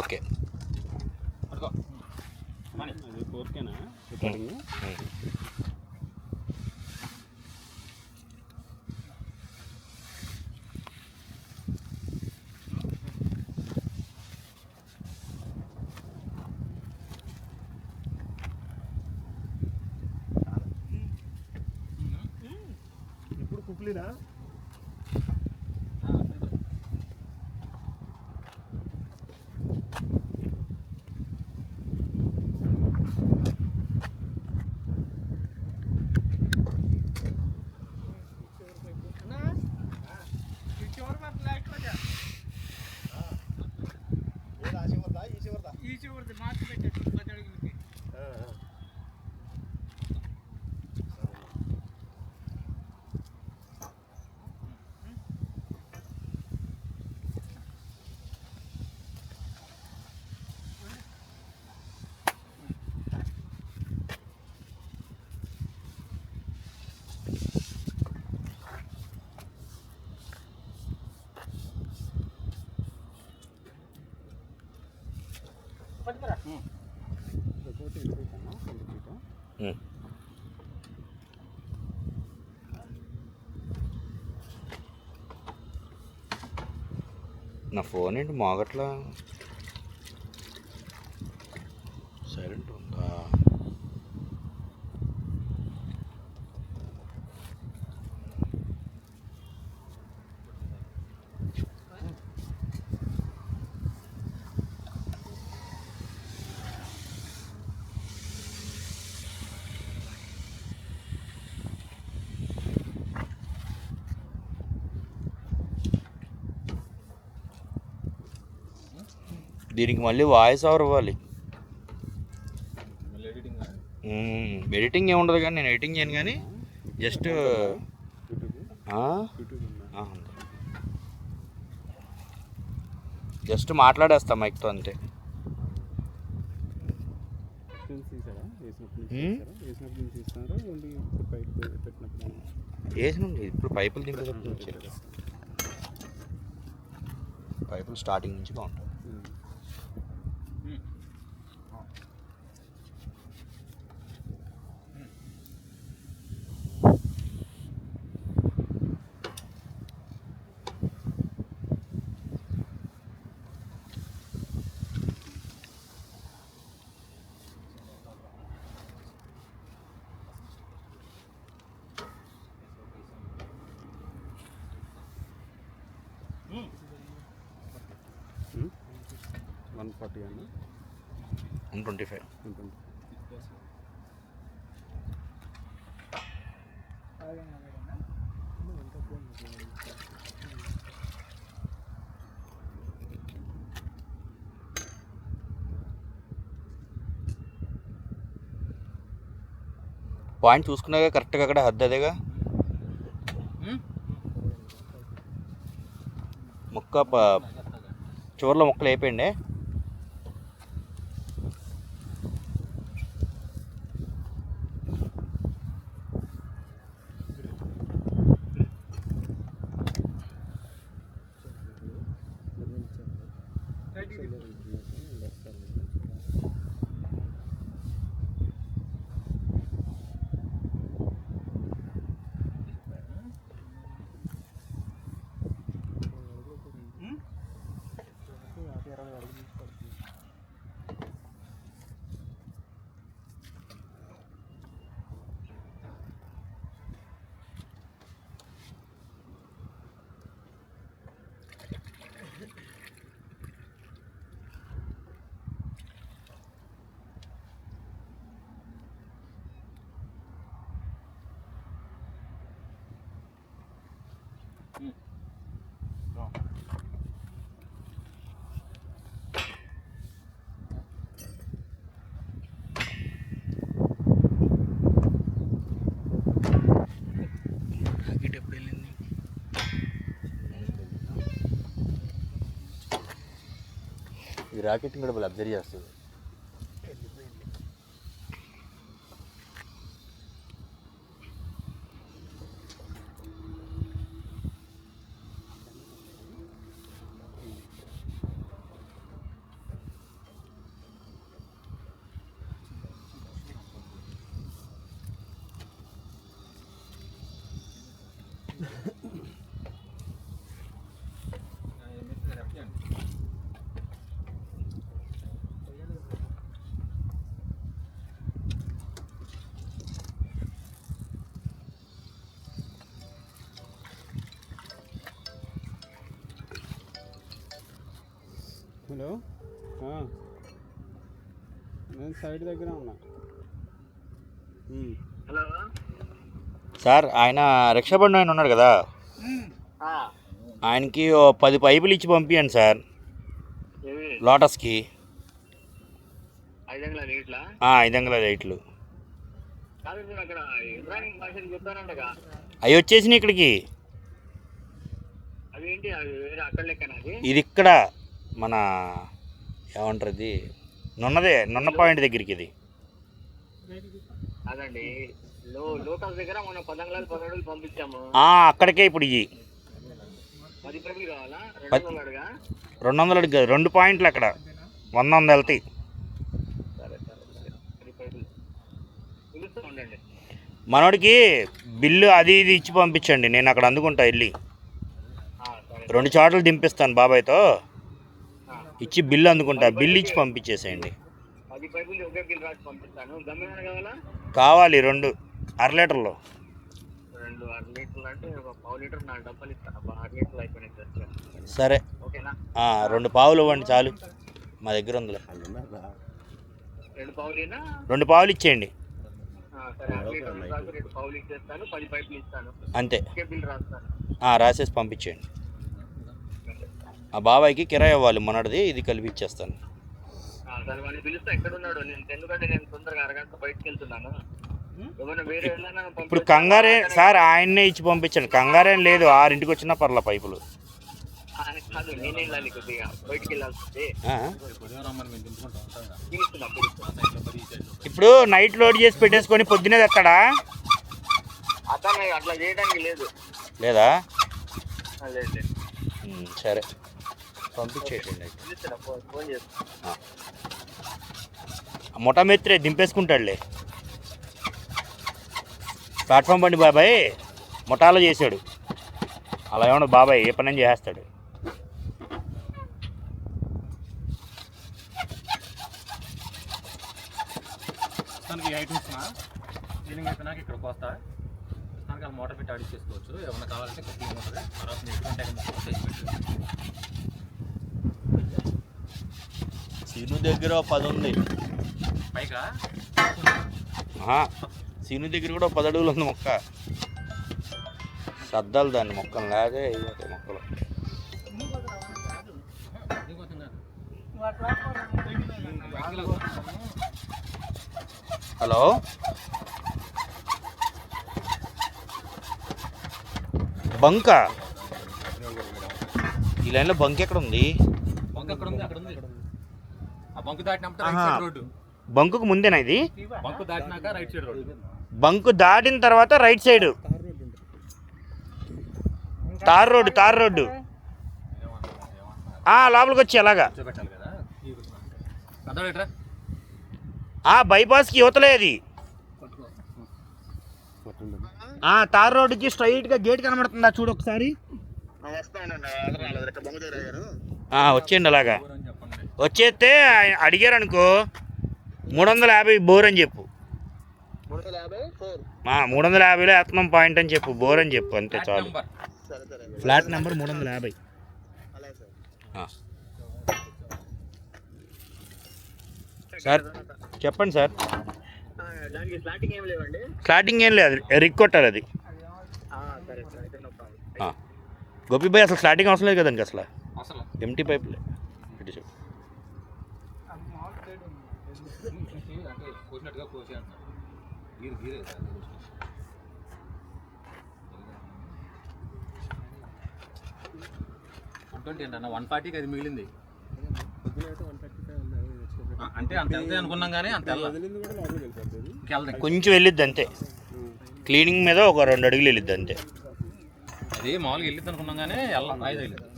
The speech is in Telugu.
ఓకే. అది ఓకేనా రికార్డింగ్? ఇప్పుడు కుప్లీనా? నా ఫోన్ ఏంటి మోగట్లా? సైలెంట్ ఉందా? దీనికి మళ్ళీ వాయిస్ ఓవర్ ఇవ్వాలి. ఎడిటింగ్ ఏముండదు కానీ నేను ఎడిటింగ్ చేయను, కానీ జస్ట్ జస్ట్ మాట్లాడేస్తా మైక్తో అంతే. వేసినండి ఇప్పుడు పైపులు దింపేటప్పుడు వచ్చారు. పైపులు స్టార్టింగ్ నుంచి బాగుంటాయి. $140 అన్న, $125. పాయింట్ చూసుకున్నాగా కరెక్ట్గా అక్కడ హద్దు అదేగా. ముక్క చివరిలో ముక్కలు అయిపోయిండే. ఈ రాకెట్ని కూడా వాళ్ళు అబ్జర్వ్ చేస్తుంది. హలో నేను సైడ్ దగ్గర ఉన్నా. హలో సార్ ఆయన రిక్షా బండి ఆయన ఉన్నాడు కదా, ఆయనకి ఓ 10 పైపులు ఇచ్చి పంపించండి సార్ లోటస్కి. 5 లీట్లా 5 లైట్లు కాదు మీరు అక్కడ ఇబ్రాహిం భాషలు చెప్పారంటగా, అవి వచ్చేసినాయి ఇక్కడికి. అవి ఏంటి అవి వేరే అక్కడ లెక్కన అది? ఇది ఇక్కడ మన ఏమంటారు ఇది నున్న పాయింట్ దగ్గరికి. ఇది అదండి లోటస్ దగ్గర మొన్న 10 అంగుళాలు 10 అడుగులు పంపించాము. అక్కడికే ఇప్పుడు ఇవి 10 పైపులు కావాలా? 200 అడుగా? 200 అడుగు కాదు, 2 పాయింట్లు అక్కడ 100 వెళ్తాయి. సరే 10 పైపులు పిలుస్తూ ఉండండి. మనోడికి బిల్లు అది ఇది ఇచ్చి పంపించండి, నేను అక్కడ అందుకుంటా వెళ్ళి. సరే 2 చోట్ల దింపిస్తాను బాబాయ్తో, ఇచ్చి బిల్లు అందుకుంటా. బిల్లు ఇచ్చి పంపించేసేయండి. 10 పైపులు ఒకే బిల్ రాసి పంపిస్తాను. గమ్యం కావాలా? కావాలి 2 1/2 లీటర్లు. 2 1/2 లీటర్లు అంటే ఒక 1/2 లీటర్ 4 డబ్బాలు ఇస్తాను. 6 లీటర్లు అయిపోయినాయి సార్. సరే ఓకేనా? 2 పావులు ఇవ్వండి చాలు, మా దగ్గర ఉందిలే. 2 పావులేనా? 2 పావులు ఇచ్చేయండి సరే 6 లీటర్లు రాసి 2 పావులు ఇచ్చేస్తాను. 10 పైపులు ఇస్తాను. అంతే. ఒకే బిల్ రాస్తాను. రాసేసి పంపించేయండి. ఆ బాబాయ్కి కిరాయి ఇవ్వాలి మనోడిది, ఇది కలిపి ఇచ్చేస్తాను. సరే వాడిని పిలుస్తా, ఎక్కడ ఉన్నాడు? ఎందుకంటే నేను తొందరగా అరగంట బయటకు వెళ్తున్నాను. ఏమైనా వేరే ఇప్పుడు కంగారే సార్, ఆయన్నే ఇచ్చి పంపించండి. కంగారేం లేదు, 6ంటికి వచ్చినా పర్లా పైపులు. కాదు నేనే వెళ్ళాలి, కొద్దిగా బయటికి వెళ్ళాల్సింది. ఇప్పుడు నైట్ లోడ్ చేసి పెట్టేసుకొని పొద్దునే తెస్తాడా? అతను అట్లా చేయడానికి లేదు. లేదా? లేదు. సరే పంపించేయండి. ఫోన్ చేస్తా. మొట్టా మెత్రే దింపేసుకుంటాడులే. ప్లాట్ఫామ్ బండి బాబాయ్ మొటాలో చేశాడు, అలా ఏమన్నా బాబాయ్ ఏ పని చేస్తాడు. తనకి ఐటమ్స్ క్లీనింగ్ అయిపోయినాక ఇక్కడికి వస్తా. తనకి ఆ మోటార్ పెట్టి ఆడిట్ చేసుకోవచ్చు. ఏమన్నా కావాలంటే క్లీన్ ఉంటుంది. తర్వాత సీను దగ్గర 10 ఉంది పైగా. సీను దగ్గర కూడా 10 అడుగులు ఉంది మొక్క. సర్దాలు దాన్ని మొక్కలు లేదే మొక్కలు. హలో బంకా, ఈ లైన్లో బంక్ ఎక్కడ ఉంది? బంక్ ఎక్కడ ఉంది? అక్కడ ఉంది. ఆ బంక్ దాటినప్పుడు రైట్ సైడ్ రోడ్డు. బంకుకు ముందేనా ఇది? బంక్ దాటినాక రైట్ సైడ్ రోడ్డు. బంకు దాటిన తర్వాత రైట్ సైడ్ తార్ రోడ్డు లోపలికి వచ్చి అలాగా చూపెట్టాలి కదా. అర్థమేట్రా? బైపాస్కి యువతలే అది. తార్ రోడ్డుకి స్ట్రైట్గా గేట్ కనబడుతుందా చూడు ఒకసారి. వచ్చేయండి అలాగా. వచ్చేస్తే అడిగారు అనుకో 350 బోర్ అని చెప్పు. 350లో ఎత్తనం పాయింట్ అని చెప్పు, బోర్ అని చెప్పు, అంతే చాలు. Flat number 350. సార్ చెప్పండి సార్. స్లాటింగ్ ఏం లేదు, రిగ్ కొట్టాలి అది. గోపీబాయ్ అసలు స్లాటింగ్ అవసరం లేదు కదండి, అసలు ఎంటీ పైపులే పెట్టి చెప్పు. అన్న 140కి అది మిగిలింది. అంటే అంత వెళ్తాయి అనుకున్నాం కానీ అంత కొంచెం వెళ్ళిద్ది అంతే. క్లీనింగ్ మీద ఒక 2 అడుగులు వెళ్ళిద్ది అంతే. అది మామూలుగా వెళ్ళిద్ది అనుకున్నాం కానీ 5 వెళ్ళింది.